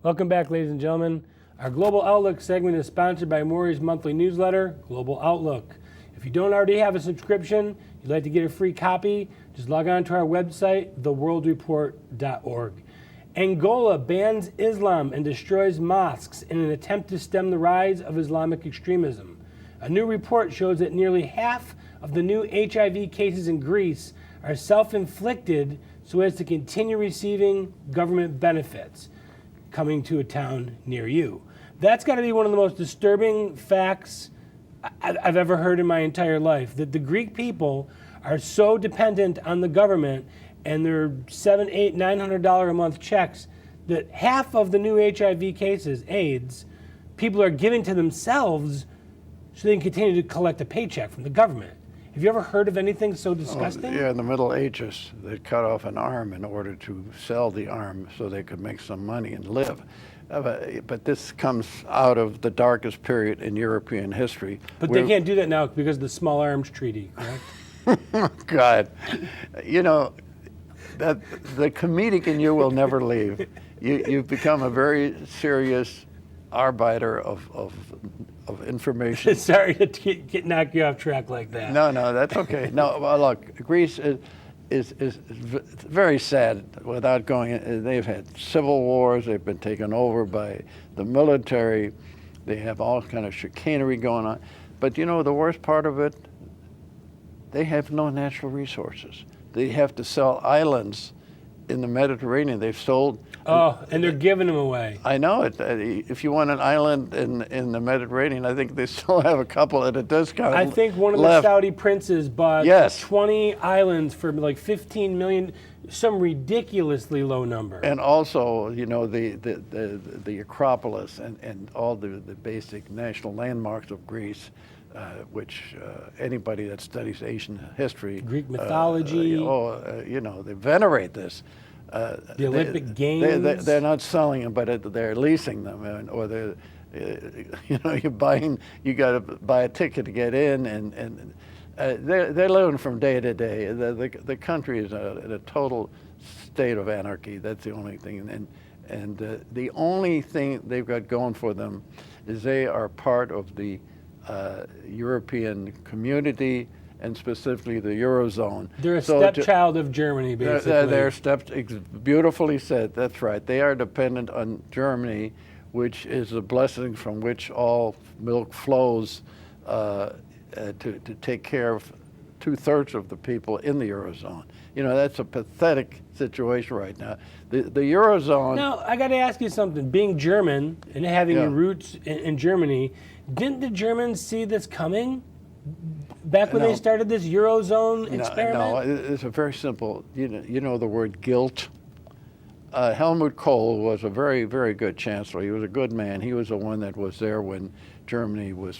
Welcome back, ladies and gentlemen. Our Global Outlook segment is sponsored by Maury's monthly newsletter, Global Outlook. If you don't already have a subscription, you'd like to get a free copy, just log on to our website, theworldreport.org. Angola bans Islam and destroys mosques in an attempt to stem the rise of Islamic extremism. A new report shows that nearly half of the new HIV cases in Greece are self-inflicted so as to continue receiving government benefits coming to a town near you. That's got to be one of the most disturbing facts I've ever heard in my entire life, that the Greek people are so dependent on the government and their $700, $800, $900 a month checks that half of the new HIV cases, AIDS, people are giving to themselves so they can continue to collect a paycheck from the government. Have you ever heard of anything so disgusting? Yeah, in the Middle Ages, they cut off an arm in order to sell the arm so they could make some money and live. But this comes out of the darkest period in European history. But they can't do that now because of the Small Arms Treaty, correct? God, you know, that the comedic in you will never leave. You've become a very serious arbiter of information. Sorry to knock you off track like that. No, that's okay. No, well, look, Greece is very sad without going. They've had civil wars. They've been taken over by the military. They have all kind of chicanery going on. But you know, the worst part of it, they have no natural resources. They have to sell islands in the Mediterranean. They've sold. Oh, and they're giving them away. I know it. If you want an island in the Mediterranean, I think they still have a couple at a discount. I think one of left. the Saudi princes bought Yes. 20 islands for like 15 million, some ridiculously low number. And also, you know, the Acropolis and all the basic national landmarks of Greece, which anybody that studies Asian history, Greek mythology, you know, they venerate this. The Olympic Games. They're not selling them, but they're leasing them, or they're, you know, you got to buy a ticket to get in, and they're living from day to day. The country is in a total state of anarchy. That's the only thing, and the only thing they've got going for them is they are part of the European community, and specifically the Eurozone. They're a stepchild of Germany, basically. They're beautifully said, that's right. They are dependent on Germany, which is a blessing from which all milk flows to take care of 2/3 of the people in the Eurozone. You know, that's a pathetic situation right now. The Eurozone... Now, I got to ask you something. Being German and having your roots in Germany, didn't the Germans see this coming? Back when they started this Eurozone experiment? No, it's a very simple, you know the word guilt? Helmut Kohl was a very, very good chancellor. He was a good man. He was the one that was there when Germany was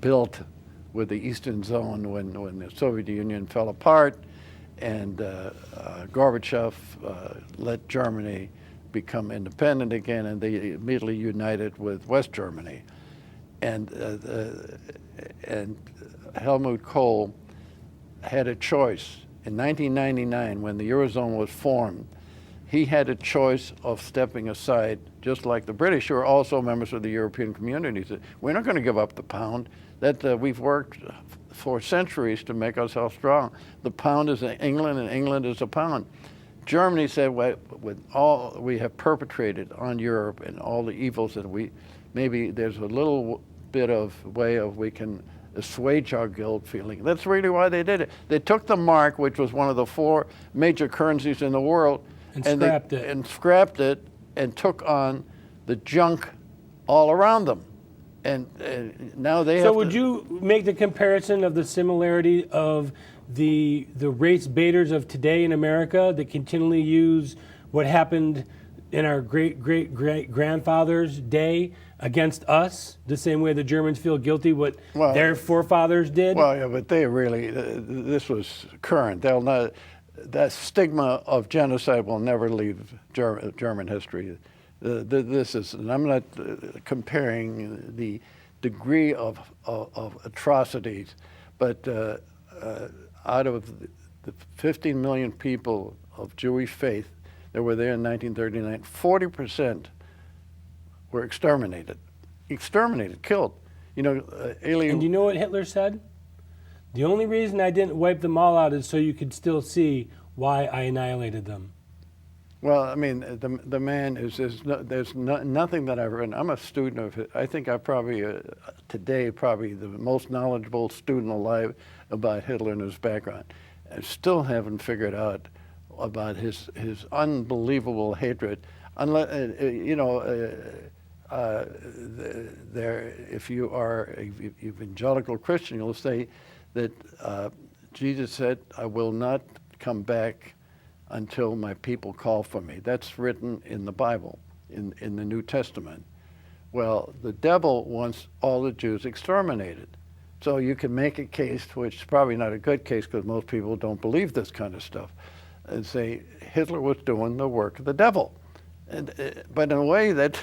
built with the Eastern Zone, when the Soviet Union fell apart, and Gorbachev let Germany become independent again, and they immediately united with West Germany. And Helmut Kohl had a choice. In 1999, when the Eurozone was formed, he had a choice of stepping aside, just like the British, who are also members of the European community. He said, we're not going to give up the pound. We've worked for centuries to make ourselves strong. The pound is England, and England is a pound. Germany said, with all we have perpetrated on Europe and all the evils that maybe there's a little bit of way of we can assuage our guilt feeling. That's really why they did it. They took the mark, which was one of the 4 major currencies in the world, and scrapped it and took on the junk all around them. And now they have. So would you make the comparison of the similarity of the race baiters of today in America that continually use what happened in our great-great-great-grandfather's day against us, the same way the Germans feel guilty what their forefathers did? Well, yeah, but they really, this was current. They'll not, that stigma of genocide will never leave German history. This is, and I'm not comparing the degree of atrocities, but out of the 15 million people of Jewish faith that were there in 1939, 40% were exterminated. Exterminated, killed. You know, alien. And do you know what Hitler said? The only reason I didn't wipe them all out is so you could still see why I annihilated them. Well, I mean, the man there's nothing that I've written. I'm a student of it. I think I'm probably today probably the most knowledgeable student alive about Hitler and his background. I still haven't figured out about his unbelievable hatred. Unless if you are an evangelical Christian, you'll say that Jesus said, "I will not come back until my people call for me." That's written in the Bible, in the New Testament. Well, the devil wants all the Jews exterminated. So you can make a case, which is probably not a good case because most people don't believe this kind of stuff, and say Hitler was doing the work of the devil. But in a way that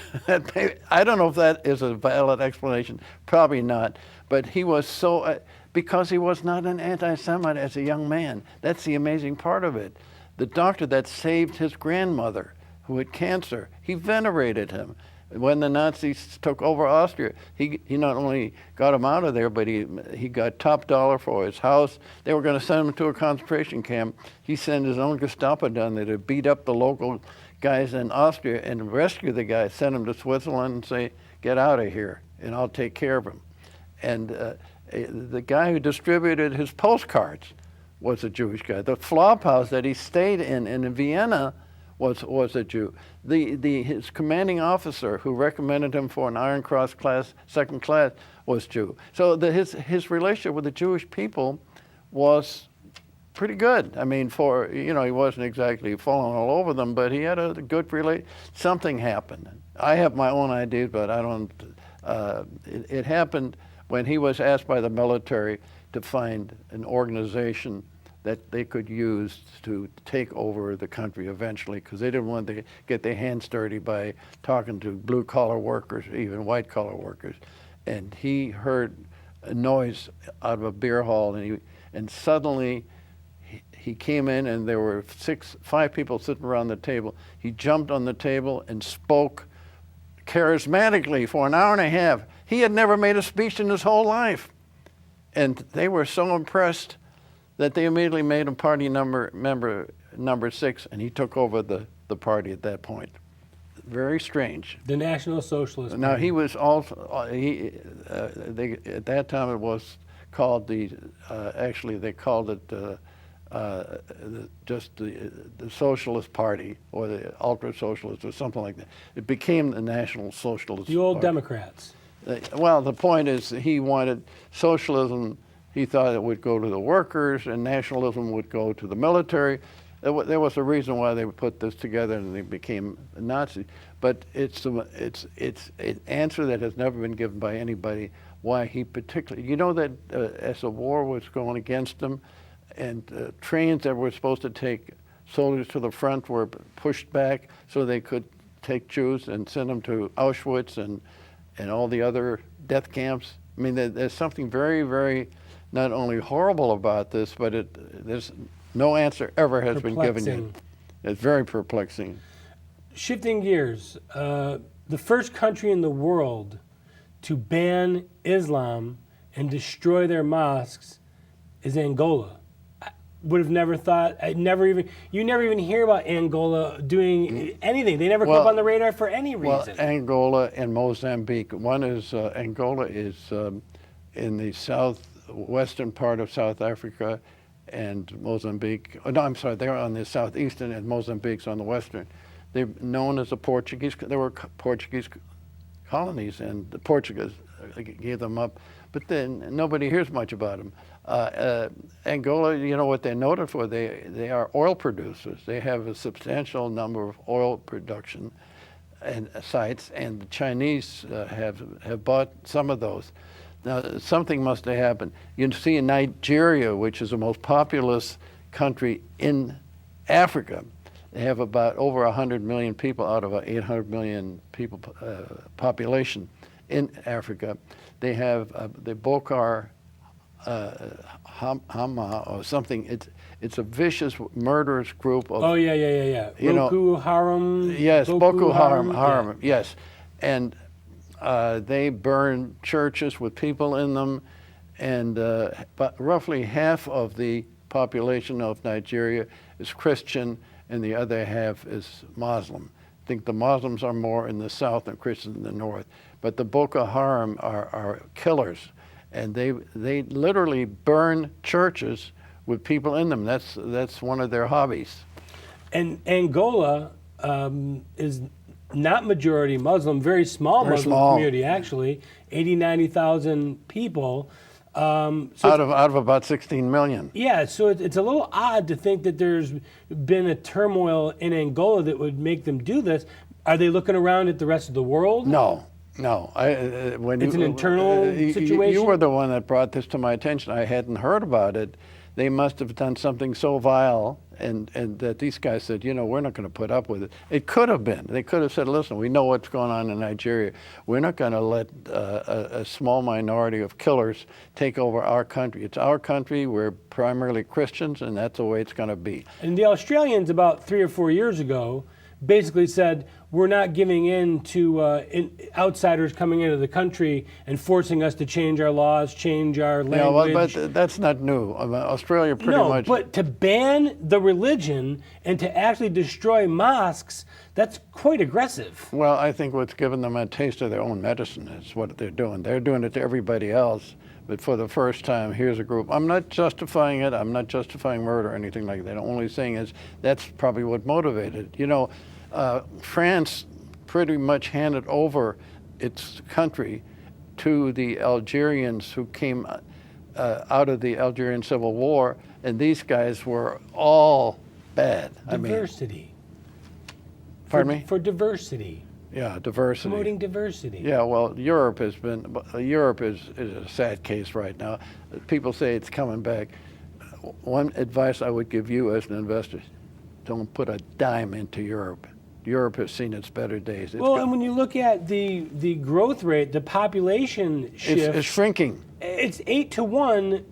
I don't know if that is a valid explanation, probably not, but he was so, because he was not an anti-Semite as a young man. That's the amazing part of it. The doctor that saved his grandmother, who had cancer, he venerated him. When the Nazis took over Austria, he not only got him out of there, but he got top dollar for his house. They were going to send him to a concentration camp. He sent his own Gestapo down there to beat up the local guys in Austria and rescue the guy, send him to Switzerland and say, "Get out of here, and I'll take care of him." And the guy who distributed his postcards was a Jewish guy. The flophouse that he stayed in Vienna was a Jew. His commanding officer who recommended him for an Iron Cross class, second class, was Jew. So his relationship with the Jewish people was pretty good. I mean, he wasn't exactly falling all over them, but he had a good something happened. I have my own ideas, but I don't. It happened when he was asked by the military to find an organization that they could use to take over the country eventually, because they didn't want to get their hands dirty by talking to blue-collar workers, even white-collar workers. And he heard a noise out of a beer hall, and suddenly he came in, and there were 5 people sitting around the table. He jumped on the table and spoke charismatically for an hour and a half. He had never made a speech in his whole life. And they were so impressed that they immediately made him party member number 6, and he took over the party at that point. Very strange. The National Socialist Now Party. he was also at that time it was called actually they called it just the Socialist Party, or the Ultra Socialist, or something like that. It became the National Socialist The old Party. Democrats. Well, the point is he wanted socialism. He thought it would go to the workers, and nationalism would go to the military. There was a reason why they put this together, and they became Nazis. But it's an answer that has never been given by anybody. Why he particularly, that as the war was going against them, and trains that were supposed to take soldiers to the front were pushed back so they could take Jews and send them to Auschwitz and all the other death camps. I mean, there's something very, very not only horrible about this, but there's no answer ever has been given yet. It's very perplexing. Shifting gears, the first country in the world to ban Islam and destroy their mosques is Angola. I would have never thought. You never even hear about Angola doing anything. They never come up on the radar for any reason. Well, Angola and Mozambique. One is Angola is in the southwestern part of South Africa, and Mozambique. Oh, no, I'm sorry. They're on the southeastern, and Mozambique's on the western. They're known as the Portuguese. There were Portuguese colonies, and the Portuguese gave them up. But then nobody hears much about them. Angola, what they're noted for, they are oil producers. They have a substantial number of oil production and sites, and the Chinese have bought some of those. Now, something must have happened. You see in Nigeria, which is the most populous country in Africa, they have about over 100 million people out of an 800 million people population in Africa. They have the Boko Haram or something. It's a vicious, murderous group of. Oh yeah. Boko Haram. Yes, Boko Haram. Yeah. Yes, and They burn churches with people in them, and but roughly half of the population of Nigeria is Christian, and the other half is Muslim. I think the Muslims are more in the south and Christians in the north. But the Boko Haram are killers, and they literally burn churches with people in them. That's one of their hobbies. And Angola is not majority Muslim, very small Very Muslim small. community actually, 80, 90,000 people. So Out of about 16 million. yeah, so it's a little odd to think that there's been a turmoil in Angola that would make them do this. Are they looking around at the rest of the world? No. When It's an internal situation? You were the one that brought this to my attention. I hadn't heard about it. They must have done something so vile, and that these guys said, we're not going to put up with it. It could have been. They could have said, listen, we know what's going on in Nigeria. We're not going to let a small minority of killers take over our country. It's our country. We're primarily Christians, and that's the way it's going to be. And the Australians, about 3 or 4 years ago, basically said, we're not giving in to outsiders coming into the country and forcing us to change our laws, change our language. But that's not new. Australia pretty No, much. but to ban the religion and to actually destroy mosques, that's quite aggressive. Well, I think what's given them a taste of their own medicine is what they're doing. They're doing it to everybody else. But for the first time, here's a group. I'm not justifying it. I'm not justifying murder or anything like that. The only thing is that's probably what motivated it. France pretty much handed over its country to the Algerians who came out of the Algerian Civil War, and these guys were all bad. Diversity. Pardon me? For diversity. Yeah, diversity. Promoting diversity. Yeah, well, Europe is a sad case right now. People say it's coming back. One advice I would give you as an investor: don't put a dime into Europe. Europe has seen its better days. And when you look at the growth rate, the population shift, it's shrinking. it's 8 to 1.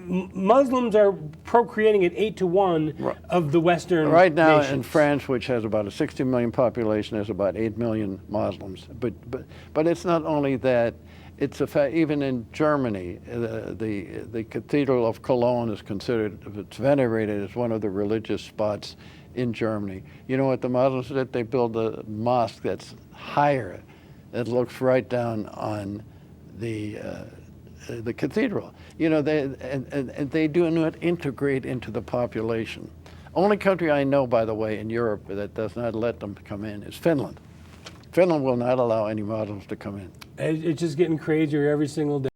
Muslims are procreating at 8 to 1 of the Western Right now nations. in France, which has about a 60 million population, there's about 8 million Muslims. But it's not only that. It's a fact. Even in Germany, the Cathedral of Cologne is considered, it's venerated as one of the religious spots in Germany. You know what the Muslims did? They built a mosque that's higher, that looks right down on the cathedral. They do not integrate into the population. Only country I know, by the way, in Europe that does not let them come in is Finland. Finland will not allow any Muslims to come in. It's just getting crazier every single day.